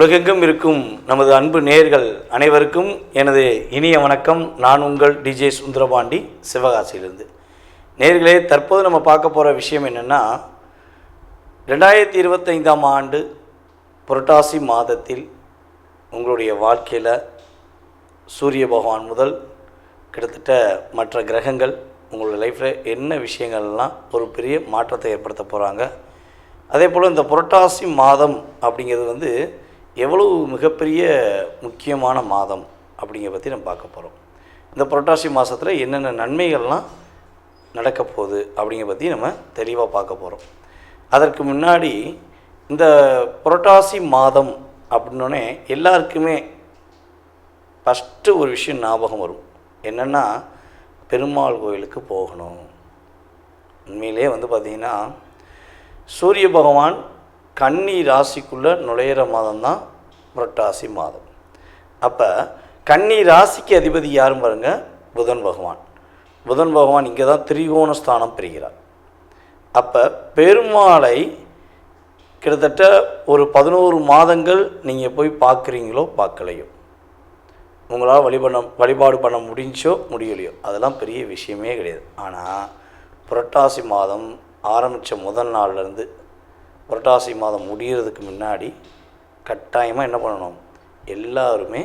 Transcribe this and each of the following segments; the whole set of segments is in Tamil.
உலகெங்கும் இருக்கும் நமது அன்பு நேயர்கள் அனைவருக்கும் எனது இனிய வணக்கம். நான் உங்கள் டிஜே சுந்தரபாண்டி, சிவகாசியிலிருந்து. நேயர்களே, தற்போது நம்ம பார்க்க போகிற விஷயம் என்னென்னா, 2025ஆம் ஆண்டு புரட்டாசி மாதத்தில் உங்களுடைய வாழ்க்கையில் சூரிய பகவான் முதல் கிட்டத்தட்ட மற்ற கிரகங்கள் உங்களுடைய லைஃப்பில் என்ன விஷயங்கள்லாம் ஒரு பெரிய மாற்றத்தை ஏற்படுத்த போகிறாங்க. அதே போல் இந்த புரட்டாசி மாதம் அப்படிங்கிறது எவ்வளவு மிகப்பெரிய முக்கியமான மாதம் அப்படிங்கிறத பற்றி நம்ம பார்க்க போகிறோம். இந்த புரட்டாசி மாதத்தில் என்னென்ன நன்மைகள்லாம் நடக்க போகுது அப்படிங்கிறத பற்றி நம்ம தெளிவாக பார்க்க போகிறோம். அதற்கு முன்னாடி இந்த புரட்டாசி மாதம் அப்படின்னோடனே எல்லாருக்குமே ஃபஸ்ட்டு ஒரு விஷயம் ஞாபகம் வரும். என்னென்னா, பெருமாள் கோயிலுக்கு போகணும். உண்மையிலே பார்த்திங்கன்னா, சூரிய பகவான் கன்னி ராசிக்குள்ளே நுழையிற மாதம் தான் புரட்டாசி மாதம். அப்போ கன்னி ராசிக்கு அதிபதி யாரும் பாருங்கள், புதன் பகவான். புதன் பகவான் இங்கே தான் திரிகோண ஸ்தானம் பெறுகிறார். அப்போ பெருமாளை கிட்டத்தட்ட ஒரு 11 மாதங்கள் நீங்கள் போய் பார்க்குறீங்களோ பார்க்கலையோ, உங்களால் வழிபாடு பண்ண முடிஞ்சோ முடியலையோ, அதெல்லாம் பெரிய விஷயமே கிடையாது. ஆனால் புரட்டாசி மாதம் ஆரம்பித்த முதல் நாள்லேருந்து புரட்டாசி மாதம் முடிகிறதுக்கு முன்னாடி கட்டாயமாக என்ன பண்ணணும், எல்லாருமே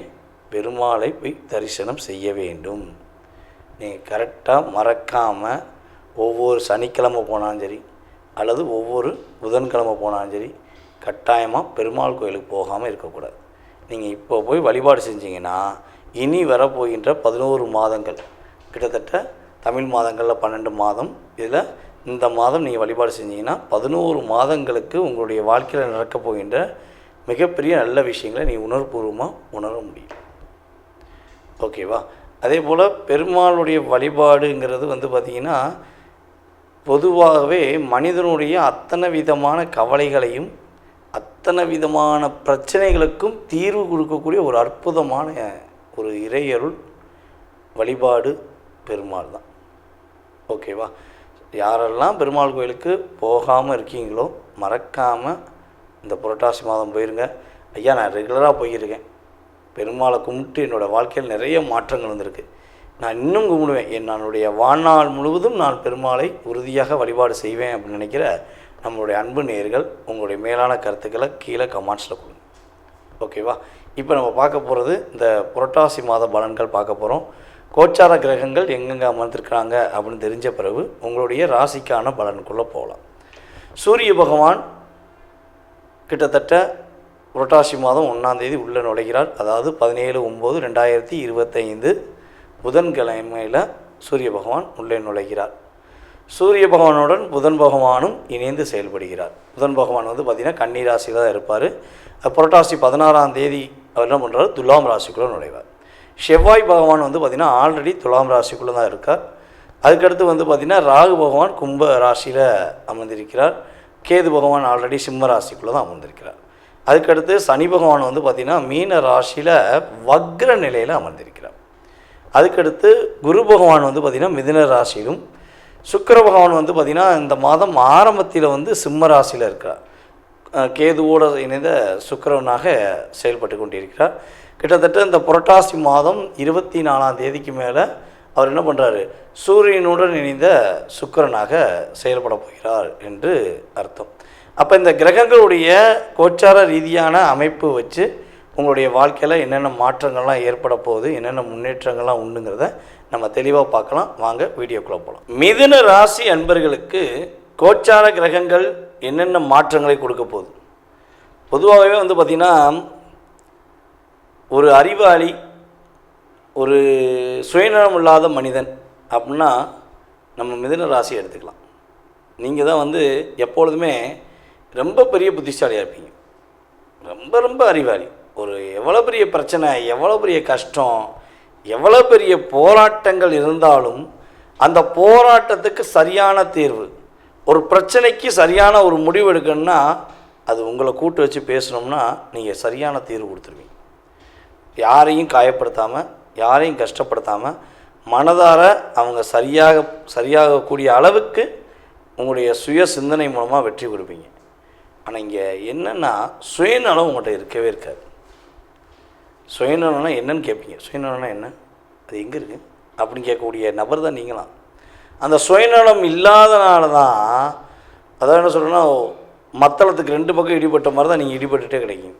பெருமாளை போய் தரிசனம் செய்ய வேண்டும். நீங்கள் கரெக்டாக மறக்காமல் ஒவ்வொரு சனிக்கிழமை போனாலும் சரி, அல்லது ஒவ்வொரு புதன்கிழமை போனாலும் சரி, கட்டாயமாக பெருமாள் கோயிலுக்கு போகாமல் இருக்கக்கூடாது. நீங்கள் இப்போ போய் வழிபாடு செஞ்சீங்கன்னா இனி வரப்போகின்ற 11 மாதங்கள், கிட்டத்தட்ட தமிழ் மாதங்களில் 12 மாதம், இதில் இந்த மாதம் நீங்கள் வழிபாடு செஞ்சீங்கன்னா 11 மாதங்களுக்கு உங்களுடைய வாழ்க்கையில் நடக்கப் போகின்ற மிகப்பெரிய நல்ல விஷயங்களை நீ உணர்வுபூர்வமாக உணர முடியும். ஓகேவா? அதே போல் பெருமாளுடைய வழிபாடுங்கிறது பார்த்திங்கன்னா, பொதுவாகவே மனிதனுடைய அத்தனை விதமான கவலைகளையும் அத்தனை விதமான பிரச்சனைகளுக்கும் தீர்வு கொடுக்கக்கூடிய ஒரு அற்புதமான ஒரு இறையருள் வழிபாடு பெருமாள் தான். ஓகேவா? யாரெல்லாம் பெருமாள் கோயிலுக்கு போகாமல் இருக்கீங்களோ மறக்காமல் இந்த புரட்டாசி மாதம் போயிருங்க. ஐயா, நான் ரெகுலராக போயிருக்கேன், பெருமாளை கும்பிட்டு என்னோடய வாழ்க்கையில் நிறைய மாற்றங்கள் வந்திருக்கு, நான் இன்னும் கும்பிடுவேன், என்னுடைய வாழ்நாள் முழுவதும் நான் பெருமாளை உறுதியாக வழிபாடு செய்வேன் அப்படின்னு நினைக்கிற நம்மளுடைய அன்பு நேயர்கள் உங்களுடைய மேலான கருத்துக்களை கீழே கமெண்ட்ஸில் கொடுங்க. ஓகேவா? இப்போ நம்ம பார்க்க போகிறது இந்த புரட்டாசி மாத பலன்கள் பார்க்க போகிறோம். கோச்சார கிரகங்கள் எங்கெங்கே அமர்ந்திருக்கிறாங்க அப்படின்னு தெரிஞ்ச பிறகு உங்களுடைய ராசிக்கான பலனுக்குள்ளே போகலாம். சூரிய பகவான் கிட்டத்தட்ட புரட்டாசி மாதம் 1ஆம் தேதி உள்ளே நுழைகிறார். அதாவது 17/9/2025 புதன்கிழமையில் சூரிய பகவான் உள்ளே நுழைகிறார். சூரிய பகவானுடன் புதன் பகவானும் இணைந்து செயல்படுகிறார். புதன் பகவான் பார்த்திங்கன்னா கன்னி ராசியில் தான் இருப்பார். புரட்டாசி 16ஆம் தேதி அவர் என்ன பண்ணுறாரு, துலாம் ராசிக்குள்ளே நுழைவார். செவ்வாய் பகவான் பார்த்திங்கன்னா ஆல்ரெடி துலாம் ராசிக்குள்ளே தான் இருக்கார். அதுக்கடுத்து பார்த்திங்கன்னா ராகு பகவான் கும்ப ராசியில் அமர்ந்திருக்கிறார். கேது பகவான் ஆல்ரெடி சிம்ம ராசிக்குள்ளே தான் அமர்ந்திருக்கிறார். அதுக்கடுத்து சனி பகவான் பார்த்திங்கன்னா மீன ராசியில் வக்ர நிலையில் அமர்ந்திருக்கிறார். அதுக்கடுத்து குரு பகவான் பார்த்திங்கன்னா மிதுன ராசியிலும், சுக்கிர பகவான் பார்த்திங்கன்னா இந்த மாதம் ஆரம்பத்தில் சிம்ம ராசியில் இருக்கிறார். கேதுவோடு இணைந்த சுக்கிரவனாக செயல்பட்டு கொண்டிருக்கிறார். கிட்டத்தட்ட இந்த புரட்டாசி மாதம் 24ஆம் தேதிக்கு மேலே அவர் என்ன பண்ணுறாரு, சூரியனுடன் இணைந்த சுக்கிரனாக செயல்பட போகிறார் என்று அர்த்தம். அப்போ இந்த கிரகங்களுடைய கோச்சார ரீதியான அமைப்பு வச்சு உங்களுடைய வாழ்க்கையில் என்னென்ன மாற்றங்கள்லாம் ஏற்பட போகுது, என்னென்ன முன்னேற்றங்கள்லாம் உண்டுங்கிறத நம்ம தெளிவாக பார்க்கலாம். வாங்க வீடியோக்குள்ளே போகலாம். மிதுன ராசி அன்பர்களுக்கு கோச்சார கிரகங்கள் என்னென்ன மாற்றங்களை கொடுக்க போகுது. பொதுவாகவே பார்த்திங்கன்னா, ஒரு அறிவாளி, ஒரு சுயநலம் இல்லாத மனிதன் அப்படின்னா நம்ம மிதுன ராசியை எடுத்துக்கலாம். நீங்கள் தான் எப்பொழுதுமே ரொம்ப பெரிய புத்திசாலியாக இருப்பீங்க, ரொம்ப ரொம்ப அறிவாளி. ஒரு எவ்வளோ பெரிய பிரச்சனை, எவ்வளோ பெரிய கஷ்டம், எவ்வளோ பெரிய போராட்டங்கள் இருந்தாலும் அந்த போராட்டத்துக்கு சரியான தீர்வு, ஒரு பிரச்சனைக்கு சரியான ஒரு முடிவு எடுக்கணும்னா அது உங்களை கூட்டு வச்சு பேசணும்னா நீங்கள் சரியான தீர்வு கொடுத்துருவீங்க. யாரையும் காயப்படுத்தாமல், யாரையும் கஷ்டப்படுத்தாமல், மனதார அவங்க சரியாகக்கூடிய அளவுக்கு உங்களுடைய சுய சிந்தனை மூலமாக வெற்றி கொடுப்பீங்க. ஆனால் இங்கே என்னென்னா, சுயநலம் உங்கள்கிட்ட இருக்கவே இருக்காது. சுயநலம்னா என்னன்னு கேட்பீங்க. சுயநலம்னா என்ன, அது எங்கே இருக்குது அப்படின்னு கேட்கக்கூடிய நபர் தான் நீங்களாம். அந்த சுயநலம் இல்லாதனால தான், அதான் என்ன சொல்கிறேன்னா, மத்தளத்துக்கு 2 பக்கம் இடிபட்ட மாதிரி தான் நீங்கள் இடிபட்டுகிட்டே கிடைக்கும்.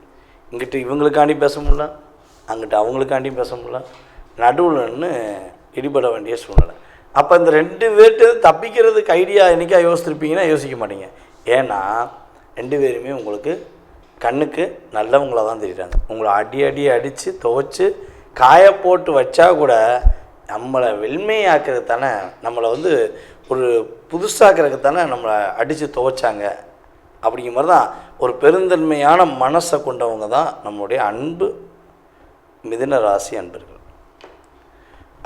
இங்கிட்டு இவங்களுக்காண்டி பேச முடியல, அங்கிட்டு அவங்களுக்காண்டியும் பேச முடியல, நடுவில் நின்று இடிபட வேண்டிய சூழ்நிலை. அப்போ இந்த 2 பேர்ட்டு தப்பிக்கிறதுக்கு ஐடியா என்றைக்கா யோசிச்சிருப்பீங்கன்னா யோசிக்க மாட்டீங்க. ஏன்னா 2 பேருமே உங்களுக்கு கண்ணுக்கு நல்லவங்களாக தான் தெரியுறாங்க. உங்களை அடி அடித்து துவைச்சி காய போட்டு வச்சா கூட நம்மளை வெண்மையாக்கிறதுக்கு தானே, நம்மளை ஒரு புதுசாக்கிறதுக்கு தானே நம்மளை அடித்து துவைச்சாங்க. அப்படிங்கிற மாதிரி தான் ஒரு பெருந்தன்மையான மனசை கொண்டவங்க தான் நம்மளுடைய அன்பு மிதுன ராசி அன்பர்கள்.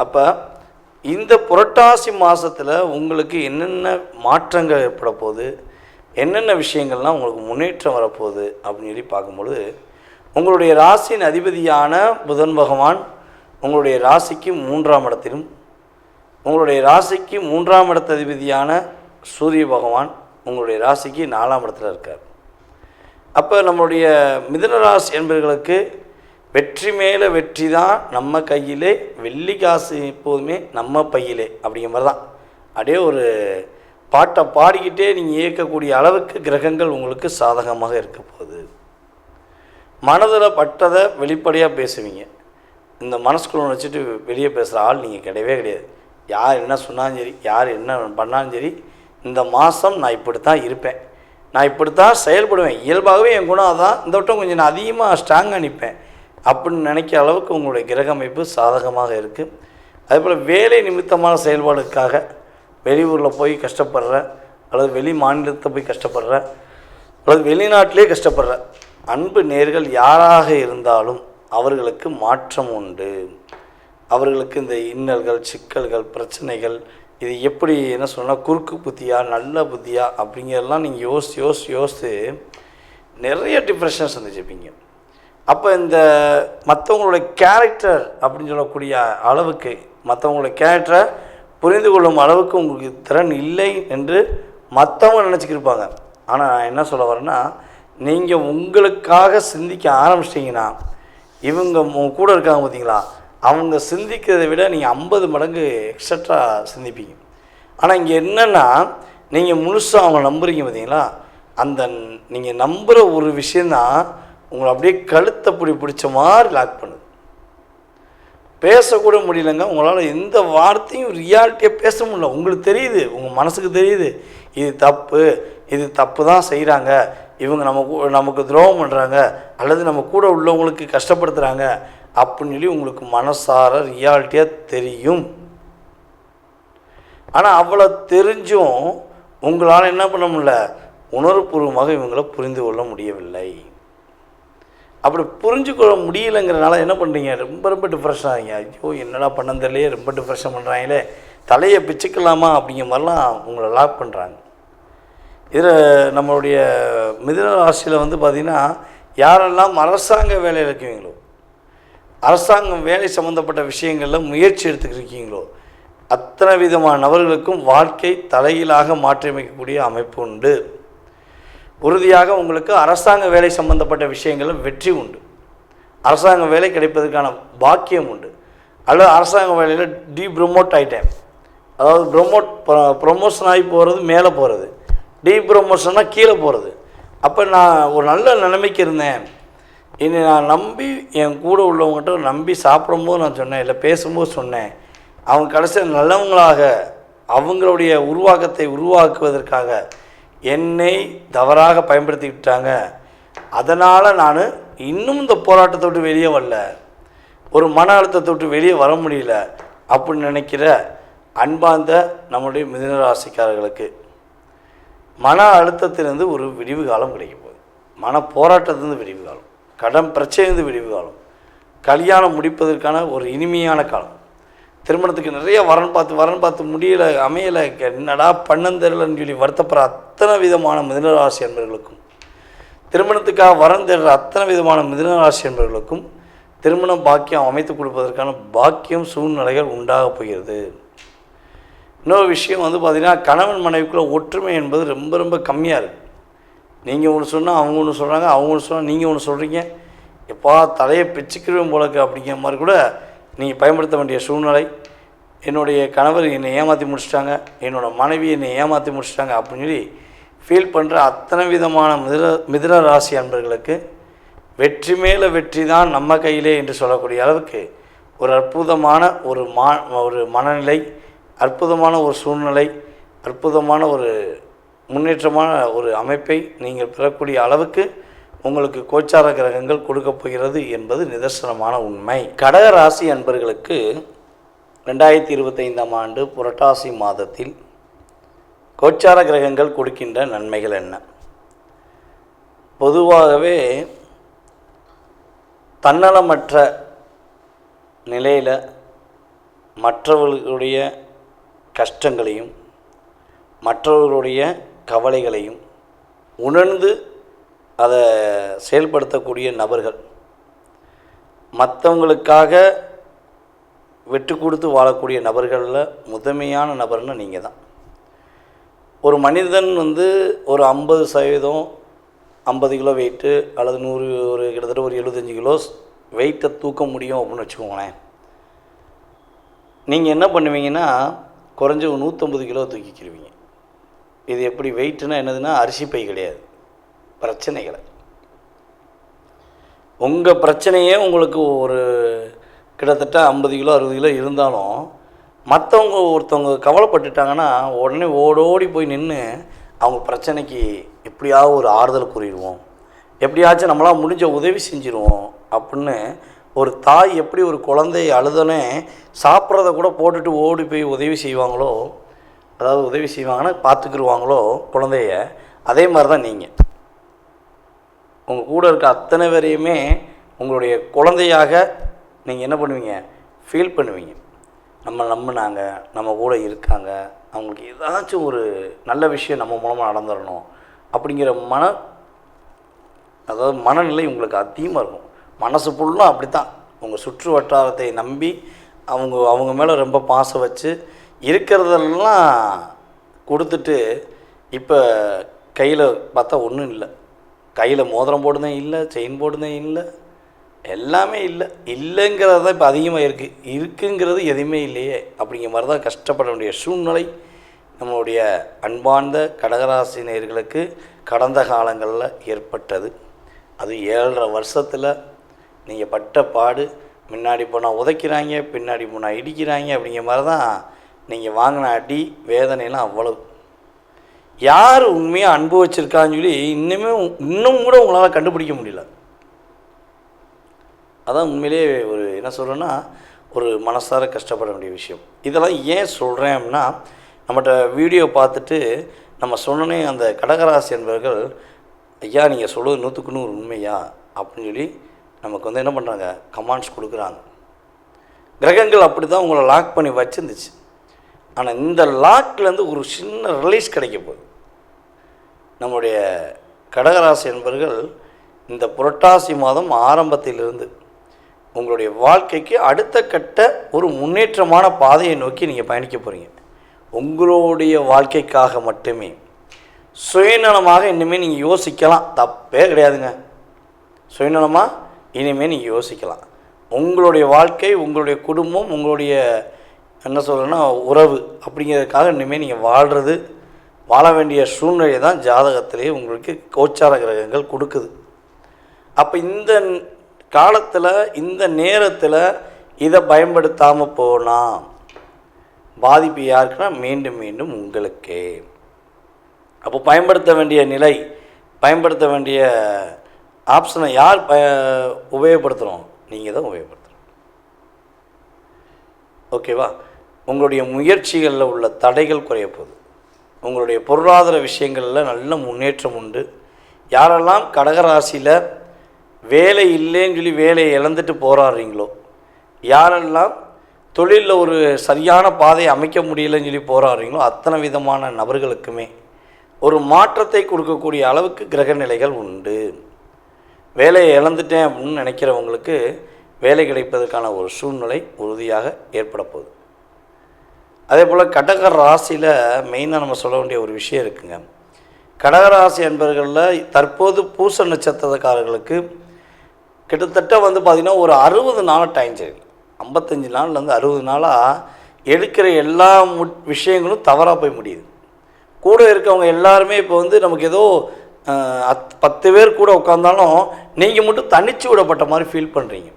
அப்போ இந்த புரட்டாசி மாதத்தில் உங்களுக்கு என்னென்ன மாற்றங்கள் ஏற்பட போகுது, என்னென்ன விஷயங்கள்லாம் உங்களுக்கு முன்னேற்றம் வரப்போகுது அப்படின்னு சொல்லி பார்க்கும்பொழுது, உங்களுடைய ராசியின் அதிபதியான புதன் பகவான் உங்களுடைய ராசிக்கு 3ஆம் இடத்திலும், உங்களுடைய ராசிக்கு 3ஆம் இடத்த அதிபதியான சூரிய பகவான் உங்களுடைய ராசிக்கு 4ஆம் இடத்துல இருக்கார். அப்போ நம்மளுடைய மிதுன ராசி என்பவர்களுக்கு வெற்றி மேலே வெற்றி தான் நம்ம கையிலே, வெள்ளி காசு எப்போதுமே நம்ம பையிலே அப்படிங்கிற மாதிரி தான். அப்படியே ஒரு பாட்டை பாடிக்கிட்டே நீங்கள் இயக்கக்கூடிய அளவுக்கு கிரகங்கள் உங்களுக்கு சாதகமாக இருக்க போகுது. மனதில் பட்டதை வெளிப்படையாக பேசுவீங்க. இந்த மனசுக்குள்ள வச்சுட்டு வெளியே பேசுகிற ஆள் நீங்கள் கிடையவே கிடையாது. யார் என்ன சொன்னாலும் சரி, யார் என்ன பண்ணாலும் சரி, இந்த மாதம் நான் இப்படி தான் இருப்பேன், நான் இப்படி தான் செயல்படுவேன், இயல்பாகவே என் குணம் அதான், இந்த வட்டம் கொஞ்சம் நான் அதிகமாக ஸ்ட்ராங்காக நிற்பேன் அப்படின்னு நினைக்கிற அளவுக்கு உங்களுடைய கிரக அமைப்பு சாதகமாக இருக்குது. அதேபோல் வேலை நிமித்தமான செயல்பாடுக்காக வெளியூரில் போய் கஷ்டப்படுற, அல்லது வெளி மாநிலத்தை போய் கஷ்டப்படுற, அல்லது வெளிநாட்டிலே கஷ்டப்படுற அன்பு நேர்கள் யாராக இருந்தாலும் அவர்களுக்கு மாற்றம் உண்டு. அவர்களுக்கு இந்த இன்னல்கள், சிக்கல்கள், பிரச்சனைகள், இது எப்படி என்ன சொன்னால் குறுக்கு புத்தியா நல்ல புத்தியா அப்படிங்கிறதெல்லாம் நீங்கள் யோசித்து நிறைய டிப்ரெஷன்ஸ் வந்துச்சுப்பீங்க. அப்போ இந்த மற்றவங்களுடைய கேரக்டர் அப்படின்னு சொல்லக்கூடிய அளவுக்கு, மற்றவங்களுடைய கேரக்டரை புரிந்து கொள்ளும் அளவுக்கு உங்களுக்கு திறன் இல்லை என்று மற்றவங்க நினச்சிக்கிருப்பாங்க. ஆனால் நான் என்ன சொல்ல வரேன்னா, நீங்கள் உங்களுக்காக சிந்திக்க ஆரம்பிச்சிட்டிங்கன்னா இவங்க கூட இருக்காங்க பார்த்தீங்களா, அவங்க சிந்திக்கிறதை விட நீங்கள் 50 மடங்கு எக்ஸட்ரா சிந்திப்பீங்க. ஆனால் இங்கே என்னென்னா, நீங்கள் முழுசாக அவங்க நம்புறீங்க பார்த்தீங்களா, அந்த நீங்கள் நம்புகிற ஒரு விஷயந்தான் உங்களை அப்படியே கழுத்தை பிடிச்ச மாதிரி லாக் பண்ணுது. பேசக்கூட முடியலங்க, உங்களால் எந்த வார்த்தையும் ரியாலிட்டியாக பேச முடியல. உங்களுக்கு தெரியுது, உங்கள் மனசுக்கு தெரியுது இது தப்பு தான் செய்கிறாங்க, இவங்க நமக்கு துரோகம் பண்ணுறாங்க, அல்லது நம்ம கூட உள்ளவங்களுக்கு கஷ்டப்படுத்துகிறாங்க அப்படின்னு சொல்லி உங்களுக்கு மனசார ரியாலிட்டியாக தெரியும். ஆனால் அவ்வளோ தெரிஞ்சும் உங்களால் என்ன பண்ண முடியல, உணர்வுபூர்வமாக இவங்களை புரிந்து கொள்ள முடியவில்லை. அப்படி புரிஞ்சுக்கொள்ள முடியலைங்கிறனால என்ன பண்ணுறீங்க, ரொம்ப டிப்ரெஷன் ஆகிங்க. ஐயோ என்னடா பண்ண தெரியலையே, ரொம்ப டிப்ரெஷன் பண்ணுறாங்களே, தலையை பிச்சுக்கலாமா அப்படிங்கிற மாதிரிலாம் உங்களை லாக் பண்ணுறாங்க. இதில் நம்மளுடைய மிதுன ராசியில் பார்த்திங்கன்னா, யாரெல்லாம் அரசாங்க வேலையில் இருக்கீங்களோ, அரசாங்கம் வேலை சம்மந்தப்பட்ட விஷயங்களில் முயற்சி எடுத்துக்கிருக்கீங்களோ, அத்தனை விதமான நபர்களுக்கும் வாழ்க்கை தலைகீழாக மாற்றியமைக்கக்கூடிய அமைப்பு உண்டு. உறுதியாக உங்களுக்கு அரசாங்க வேலை சம்பந்தப்பட்ட விஷயங்களில் வெற்றி உண்டு. அரசாங்க வேலை கிடைப்பதற்கான பாக்கியம் உண்டு. அல்லது அரசாங்க வேலையில் ப்ரொமோட் ஆகிட்டேன், அதாவது ப்ரொமோஷன் ஆகி போகிறது, மேலே போகிறது, ப்ரொமோஷனாக கீழே போகிறது. அப்போ நான் ஒரு நல்ல நிலைமைக்கு இருந்தேன், இனி நான் நம்பி என் கூட உள்ளவங்ககிட்ட நம்பி சாப்பிடும்போது நான் சொன்னேன், இல்லை பேசும்போது சொன்னேன், அவங்க கடைசியில் நல்லவங்களாக அவங்களுடைய உருவாக்கத்தை உருவாக்குவதற்காக என்னை தவறாக பயன்படுத்திக்கிட்டாங்க. அதனால் நான் இன்னும் இந்த போராட்டத்தை விட்டு வெளியே வரல, ஒரு மன அழுத்தத்தை விட்டு வெளியே வர முடியல அப்படின்னு நினைக்கிற அன்பார்ந்த நம்முடைய மிதுன ராசிக்காரர்களுக்கு மன அழுத்தத்திலிருந்து ஒரு விடிவு காலம் கிடைக்க போகுது. மன போராட்டத்திலிருந்து விடிவு காலம், கடன் பிரச்சனையிலிருந்து விடிவு காலம், கல்யாணம் முடிப்பதற்கான ஒரு இனிமையான காலம், திருமணத்துக்கு நிறைய வரன் பார்த்து முடியலை, அமையலை, என்னடா பண்ணன்னு தெரியலன்னு சொல்லி வருத்தப்படுற அத்தனை விதமான மிதுனராசி என்பவர்களுக்கும், திருமணத்துக்காக வரன் தேடுற அத்தனை விதமான மிதுனராசி என்பவர்களுக்கும் திருமணம் பாக்கியம் அமைத்து கொடுப்பதற்கான பாக்கியம் சூழ்நிலைகள் உண்டாக போகிறது. இன்னொரு விஷயம் பார்த்திங்கன்னா, கணவன் மனைவிக்குள்ளே ஒற்றுமை என்பது ரொம்ப கம்மியாக இருக்குது. நீங்கள் ஒன்று சொன்னால் அவங்க ஒன்று சொல்கிறாங்க, அவங்க ஒன்று சொன்னால் நீங்கள் ஒன்று சொல்கிறீங்க. எப்பா தலையை பிச்சுக்கிருவேன் போலக்கு அப்படிங்கிற மாதிரி கூட நீங்கள் பயன்படுத்த வேண்டிய சூழ்நிலை. என்னுடைய கணவர் என்னை ஏமாற்றி முடிச்சிட்டாங்க, என்னோடய மனைவி என்னை ஏமாற்றி முடிச்சிட்டாங்க அப்படின்னு சொல்லி ஃபீல் பண்ணுற அத்தனை விதமான மிதுன ராசி அன்பர்களுக்கு வெற்றி மேலே வெற்றி தான் நம்ம கையிலே என்று சொல்லக்கூடிய அளவுக்கு ஒரு அற்புதமான ஒரு மனநிலை, அற்புதமான ஒரு சூழ்நிலை, அற்புதமான ஒரு முன்னேற்றமான ஒரு அமைப்பை நீங்கள் பெறக்கூடிய அளவுக்கு உங்களுக்கு கோச்சார கிரகங்கள் கொடுக்கப் போகிறது என்பது நிதர்சனமான உண்மை. கடக ராசி அன்பர்களுக்கு 2025ஆம் ஆண்டு புரட்டாசி மாதத்தில் கோச்சார கிரகங்கள் கொடுக்கின்ற நன்மைகள் என்ன? பொதுவாகவே தன்னலமற்ற நிலையில் மற்றவர்களுடைய கஷ்டங்களையும் மற்றவர்களுடைய கவலைகளையும் உணர்ந்து அதை செயல்படுத்தக்கூடிய நபர்கள், மற்றவங்களுக்காக விட்டு கொடுத்து வாழக்கூடிய நபர்களில் முதன்மையான நபர்னு நீங்கள் தான். ஒரு மனிதன் ஒரு 50% 50 கிலோ வெயிட்டு அல்லது 100 கிட்டத்தட்ட ஒரு 75 கிலோ வெயிட்டை தூக்க முடியும் அப்படின்னு வச்சுக்கோங்களேன். நீங்கள் என்ன பண்ணுவீங்கன்னா குறைஞ்ச 150 கிலோ தூக்கிக்கிடுவீங்க. இது எப்படி வெயிட்டுனா என்னதுன்னா அரிசி பை கிடையாது, பிரச்சனைகளை. உங்கள் பிரச்சனையே உங்களுக்கு ஒரு கிட்டத்தட்ட 50 கிலோ 60 கிலோ இருந்தாலும் மற்றவங்க ஒருத்தவங்க கவலைப்பட்டுட்டாங்கன்னா உடனே ஓடோடி போய் நின்று அவங்க பிரச்சனைக்கு எப்படியாவது ஒரு ஆறுதல் கூறிடுவோம், எப்படியாச்சும் நம்மளால் முடிஞ்ச உதவி செஞ்சிடுவோம் அப்படின்னு ஒரு தாய் எப்படி ஒரு குழந்தைய அழுதனே சாப்பிட்றத கூட போட்டுட்டு ஓடி போய் உதவி செய்வாங்களோ, அதாவது உதவி செய்வாங்கன்னா பார்த்துக்கிடுவாங்களோ குழந்தைய, அதே மாதிரி தான் நீங்கள் உங்கள் கூட இருக்க அத்தனை பேரையுமே உங்களுடைய குழந்தையாக நீங்கள் என்ன பண்ணுவீங்க, ஃபீல் பண்ணுவீங்க. நம்ம நம்பினாங்க, நம்ம கூட இருக்காங்க, அவங்களுக்கு ஏதாச்சும் ஒரு நல்ல விஷயம் நம்ம மூலமாக நடந்துடணும் அப்படிங்கிற அதாவது மனநிலை உங்களுக்கு அதிகமாக இருக்கும். மனசு ஃபுல்லாக அப்படி தான். உங்கள் சுற்று வட்டாரத்தை நம்பி அவங்க மேலே ரொம்ப பாசம் வச்சு இருக்கிறதெல்லாம் கொடுத்துட்டு இப்போ கையில் பார்த்தா ஒன்றும் இல்லை. கையில் மோதிரம் போடுனேன் இல்லை, செயின் போடுனேன் இல்லை, எல்லாமே இல்லைங்கிறது தான் இப்போ அதிகமாக இருக்குங்கிறது எதுவுமே இல்லையே அப்படிங்கிற மாதிரி தான் கஷ்டப்பட வேண்டிய சூழ்நிலை நம்மளுடைய அன்பார்ந்த கடகராசி நேயர்களுக்கு கடந்த காலங்களில் ஏற்பட்டது. அது 7.5 வருஷத்தில் நீங்கள் பட்ட பாடு, முன்னாடி போனால் உதைக்கிறாங்க, பின்னாடி போனால் இடிக்கிறாங்க அப்படிங்கிற மாதிரி தான் நீங்கள் வாங்கின அடி வேதனைலாம் அவ்வளவு. யார் உண்மையாக அனுபவிச்சிருக்கான்னு சொல்லி இன்னும் கூட உங்களால் கண்டுபிடிக்க முடியல. அதான் உண்மையிலே ஒரு என்ன சொல்கிறேன்னா ஒரு மனசார கஷ்டப்பட வேண்டிய விஷயம். இதெல்லாம் ஏன் சொல்கிறேன் அப்படின்னா, நம்மகிட்ட வீடியோ பார்த்துட்டு நம்ம சொன்னோன்னே அந்த கடகராசி என்பவர்கள் ஐயா நீங்கள் சொல்வது 100க்கு 100 உண்மையா அப்படின்னு சொல்லி நமக்கு என்ன பண்ணுறாங்க, கமெண்ட்ஸ் கொடுக்குறாங்க. கிரகங்கள் அப்படி தான் உங்களை லாக் பண்ணி வச்சுருந்துச்சு. ஆனால் இந்த லாக்லேருந்து ஒரு சின்ன ரிலீஸ் கிடைக்க போகுது. நம்முடைய கடகராசி என்பவர்கள் இந்த புரட்டாசி மாதம் ஆரம்பத்திலிருந்து உங்களுடைய வாழ்க்கைக்கு அடுத்த கட்ட ஒரு முன்னேற்றமான பாதையை நோக்கி நீங்கள் பயணிக்க போகிறீங்க. உங்களுடைய வாழ்க்கைக்காக மட்டுமே சுயநலமாக இனிமேல் நீங்கள் யோசிக்கலாம், தப்பே கிடையாதுங்க. சுயநலமாக இனிமேல் நீங்கள் யோசிக்கலாம். உங்களுடைய வாழ்க்கை, உங்களுடைய குடும்பம், உங்களுடைய என்ன சொல்கிறேன்னா உறவு அப்படிங்கிறதுக்காக இனிமேல் நீங்கள் வாழ வேண்டிய சூழ்நிலை தான் ஜாதகத்திலே உங்களுக்கு கோச்சார கிரகங்கள் கொடுக்குது. அப்போ இந்த காலத்தில் இந்த நேரத்தில் இதை பயன்படுத்தாமல் போனால் பாதிப்பு யாருக்குன்னா மீண்டும் மீண்டும் உங்களுக்கே. அப்போ பயன்படுத்த வேண்டிய நிலை, பயன்படுத்த வேண்டிய ஆப்ஷனை யார் உபயோகப்படுத்துகிறோம்? நீங்கள் தான் உபயோகப்படுத்துகிறோம். ஓகேவா? உங்களுடைய முயற்சிகளில் உள்ள தடைகள் குறைய போகுது. உங்களுடைய பொருளாதார விஷயங்களில் நல்ல முன்னேற்றம் உண்டு. யாரெல்லாம் கடகராசியில் வேலை இல்லைன்னு சொல்லி வேலையை இழந்துட்டு போராடுறீங்களோ, யாரெல்லாம் தொழிலில் ஒரு சரியான பாதையை அமைக்க முடியலைன்னு சொல்லி போராடுறீங்களோ, அத்தனை விதமான நபர்களுக்குமே ஒரு மாற்றத்தை கொடுக்கக்கூடிய அளவுக்கு கிரக நிலைகள் உண்டு. வேலையை இழந்துட்டேன் அப்படின்னு நினைக்கிறவங்களுக்கு வேலை கிடைப்பதற்கான ஒரு சூழ்நிலை உறுதியாக ஏற்பட போகுது. அதே போல் கடக ராசியில் மெயினாக நம்ம சொல்ல வேண்டிய ஒரு விஷயம் இருக்குங்க. கடகராசி என்பவர்களில் தற்போது பூச நட்சத்திரக்காரர்களுக்கு கிட்டத்தட்ட வந்து பார்த்திங்கன்னா ஒரு 60 நாள் டைம் சரி, 55 நாள்லேருந்து 60 நாளாக எடுக்கிற எல்லா விஷயங்களும் தவறாக போய் முடியுது. கூட இருக்கவங்க எல்லாருமே இப்போ வந்து நமக்கு ஏதோ 10 பேர் கூட உட்காந்தாலும் நீங்கள் மட்டும் தனிச்சு விடப்பட்ட மாதிரி ஃபீல் பண்ணுறீங்க.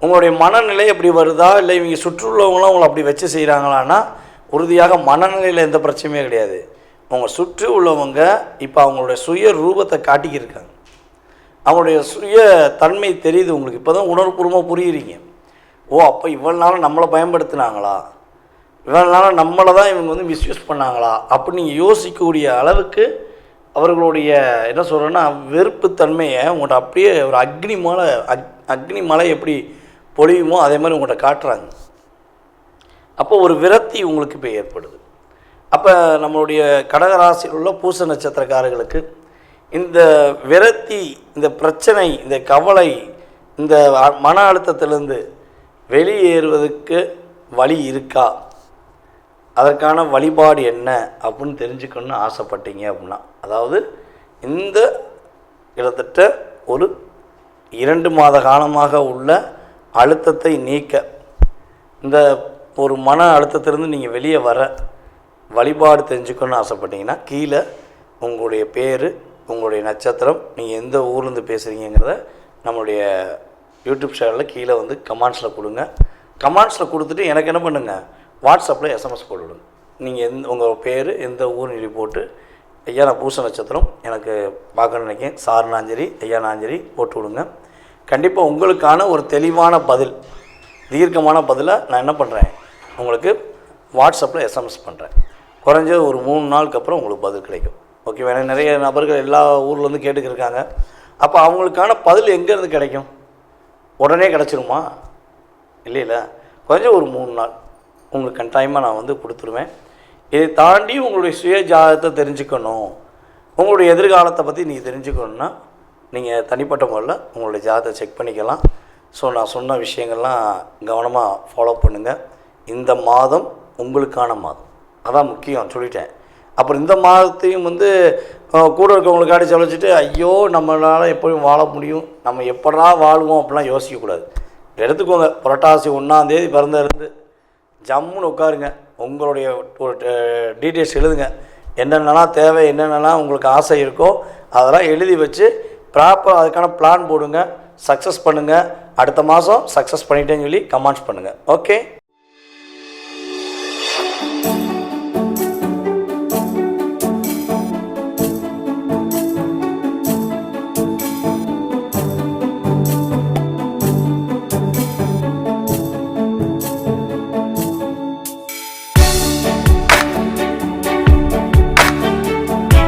உங்களுடைய மனநிலை எப்படி வருதா, இல்லை இவங்க சுற்றுள்ளவங்களும் உங்களை அப்படி வச்சு செய்கிறாங்களான்னா, உறுதியாக மனநிலையில் எந்த பிரச்சனையுமே கிடையாது. உங்கள் சுற்றி உள்ளவங்க இப்போ அவங்களுடைய சுய ரூபத்தை காட்டிக்கிருக்காங்க. அவங்களுடைய சுய தன்மை தெரியுது உங்களுக்கு. இப்போ தான் உணர்வுபூர்வமாக புரியுறீங்க. ஓ, அப்போ இவ்வளோ நாளும் நம்மளை பயன்படுத்தினாங்களா, இவ்வளோ நாளும் நம்மளை தான் இவங்க வந்து மிஸ்யூஸ் பண்ணாங்களா அப்படின்னு நீங்கள் யோசிக்கக்கூடிய அளவுக்கு அவர்களுடைய என்ன சொல்கிறேன்னா வெறுப்புத்தன்மையை உங்கள்கிட்ட அப்படியே ஒரு அக்னி மலை எப்படி பொழியுமோ அதே மாதிரி உங்கள்கிட்ட காட்டுறாங்க. அப்போ ஒரு விரக்தி உங்களுக்கு இப்போ ஏற்படுது. அப்போ நம்மளுடைய கடகராசியில் உள்ள பூச நட்சத்திரக்காரர்களுக்கு இந்த விரக்தி, இந்த பிரச்சனை, இந்த கவலை, இந்த மன அழுத்தத்திலிருந்து வெளியேறுவதற்கு வழி இருக்கா, அதற்கான வழிபாடு என்ன அப்படின்னு தெரிஞ்சுக்கணும்னு ஆசைப்பட்டீங்க அப்படின்னா, அதாவது இந்த கிட்டத்தட்ட ஒரு 2 மாத காலமாக உள்ள அழுத்தத்தை நீக்க, இந்த ஒரு மன அழுத்தத்திலிருந்து நீங்கள் வெளியே வர வழிபாடு தெரிஞ்சுக்கணும்னு ஆசைப்பட்டீங்கன்னா, கீழே உங்களுடைய பேர், உங்களுடைய நட்சத்திரம், நீங்கள் எந்த ஊர்லேருந்து பேசுகிறீங்கிறத நம்மளுடைய யூடியூப் சேனலில் கீழே வந்து கமெண்ட்ஸில் கொடுங்க. கமெண்ட்ஸில் கொடுத்துட்டு எனக்கு என்ன பண்ணுங்கள், வாட்ஸ்அப்பில் எஸ்எம்எஸ் போட்டுவிடுங்க. நீங்கள் உங்கள் பேர், எந்த ஊர் எழுதி போட்டு, ஐயா நான் பூச நட்சத்திரம் எனக்கு பார்க்கணும்னு நினைக்கிறேன், சார் சரி, ஐயா சரி போட்டு விடுங்க. கண்டிப்பாக உங்களுக்கான ஒரு தெளிவான பதில், தீர்க்கமான பதிலை நான் என்ன பண்ணுறேன், உங்களுக்கு வாட்ஸ்அப்பில் எஸ்எம்எஸ் பண்ணுறேன். குறைஞ்ச ஒரு 3 நாளுக்கு அப்புறம் உங்களுக்கு பதில் கிடைக்கும். ஓகே, வேணா நிறைய நபர்கள் எல்லா ஊர்லேருந்து கேட்டுக்கிருக்காங்க. அப்போ அவங்களுக்கான பதில் எங்கேருந்து கிடைக்கும்? உடனே கிடச்சிருமா? இல்லைல்ல, கொஞ்சம் ஒரு 3 நாள் உங்களுக்கு கட்டாயமாக நான் வந்து கொடுத்துருவேன். இதை தாண்டி உங்களுடைய சுய ஜாதகத்தை தெரிஞ்சுக்கணும், உங்களுடைய எதிர்காலத்தை பற்றி நீங்கள் தெரிஞ்சுக்கணுன்னா நீங்கள் தனிப்பட்ட முறையில் உங்களுடைய ஜாதகத்தை செக் பண்ணிக்கலாம். ஸோ நான் சொன்ன விஷயங்கள்லாம் கவனமாக ஃபாலோ பண்ணுங்கள். இந்த மாதம் உங்களுக்கான மாதம், அதான் முக்கியம் சொல்லிட்டேன். அப்புறம் இந்த மாதத்தையும் வந்து கூட இருக்கவங்களுக்காடி சொல்லிச்சுட்டு ஐயோ நம்மளால் எப்போயும் வாழ முடியும், நம்ம எப்படா வாழ்வோம் அப்படிலாம் யோசிக்கக்கூடாது. எடுத்துக்கோங்க, புரட்டாசி 1ஆம் தேதி பிறந்திருந்து ஜம்முன்னு உட்காருங்க, உங்களுடைய ஒரு டீட்டெயில்ஸ் எழுதுங்க, என்னென்னலாம் தேவை, என்னென்னலாம் உங்களுக்கு ஆசை இருக்கோ அதெல்லாம் எழுதி வச்சு ப்ராப்பராக அதுக்கான பிளான் போடுங்க, சக்ஸஸ் பண்ணுங்கள். அடுத்த மாதம் சக்ஸஸ் பண்ணிட்டேன்னு சொல்லி கமெண்ட்ஸ் பண்ணுங்கள். ஓகே.